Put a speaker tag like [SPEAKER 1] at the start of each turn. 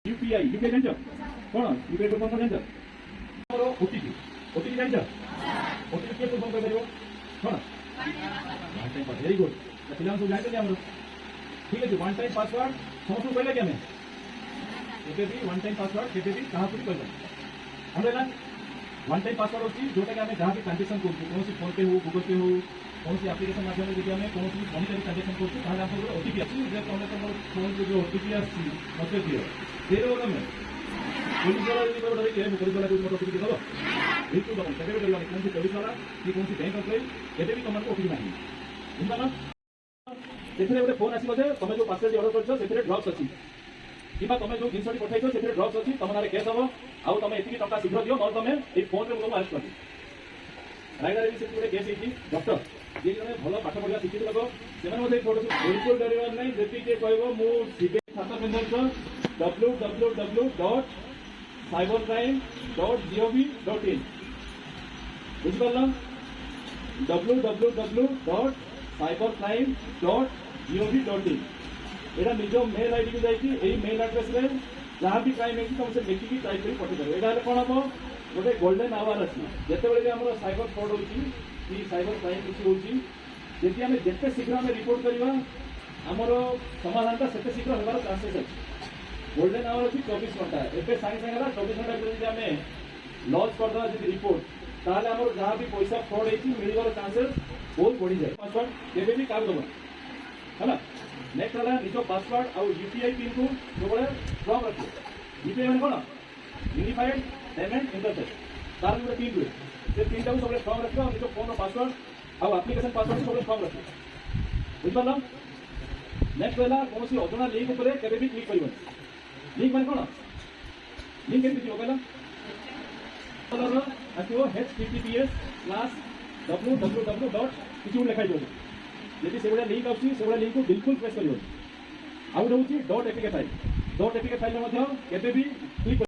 [SPEAKER 1] UPI UPI जानछ कोन UPI को कोन जानछ और ओटीपी ओटीपी जानछ ओटीपी के फोन कर परिबो कोन one time password very good पिला सब जानते हमरो ठीक है वन टाइम पासवर्ड समस्त कहले कि हमें केते भी वन टाइम पासवर्ड केते भी कहा कुछ कहले हमरे ना वन टाइम पासवर्ड होची जोटा कि हमें जहां भी ट्रांजैक्शन करछु कोनोसी फोन पे हो गूगल पे हो कोनोसी एप्लीकेशन माध्यम से हमें कोनोसी मॉनिटरी ट्रांजैक्शन करछु ताले हमको ओटीपी आसी जे तमे फोन जो ओटीपी आसी मते दियो देरो तमे पुलिस वाला यदि बड़ा के पुलिस वाला को ओटीपी दो बिल्कुल दो केबे करला कोनसी पुलिस वाला कि कोनसी बैंक एम्प्लॉय केबे भी तुमको ओटीपी नाही बुझला ना सेथरे गोटे फोन आसीबो जे तमे जो पार्सल ऑर्डर करछो सेथरे ड्रग्स अछि किबा तमे जो जिनसटी पठाइछो सेथरे ड्रग्स अछि तम नारे केस हबो आउ तमे एतिकी टका शीघ्र दियो न तमे ए फोन रे तुम अरेस्ट करबो राइडर भी से गोटे केस हेछि डॉक्टर जे जने भलो पाठ पढिया शिक्षित लोक सेमान मध्ये फोटो बिल्कुल डरिवार नै जेति के कहबो मु सीबे खाता केंद्र www.cybercrime.gov.in बुझ परला www.cybercrime.gov.in एटा निजो मेल आईडी को जाई एई मेल एड्रेस रे जहां भी क्राइम हेछि तुम से लिखि की टाइप करी पठे दो एटा हले कोन हबो गोटे गोल्डन आवर अछि जते बेले हमरो साइबर फ्रॉड होछि कि साइबर क्राइम किछि होछि जेति हमें जते शीघ्र हमें रिपोर्ट करबा हमरो समाधानटा सेते शीघ्र हेबार चांसेस अछि गोल्डन आवर अछि 24 घंटा एबे साइ साइला 24 घंटा जदि हमें लॉन्च कर दवा जदि रिपोर्ट ताले हमरो जहां भी पैसा फ्रॉड हेछि मिलिबार चांसेस बहुत बढ़ी जाय पासवर्ड केबे भी काम दबो हला नेक्स्ट वाला निजो पासवर्ड और यूपीआई पिन को जोबळे स्ट्रांग रखो यूपीआई माने कोन यूनिफाइड पेमेंट इंटरफेस तार जो पिन हुए से पिन को सबले स्ट्रांग रखो और निजो फोन पासवर्ड और एप्लीकेशन पासवर्ड सबले स्ट्रांग रखो बुझ परला नेक्स्ट वाला कोनसी अजना लिंक ऊपर केबे भी क्लिक करिवो लिंक माने कोन लिंक केबे दियो कहला तलर आथियो https:/www. किछु लिखाइ दियो यदि से लिंक आउची से लिंक को बिल्कुल प्रेस करियो आउ रहउची .apk फाइल .apk फाइल मध्ये केबे भी क्लिक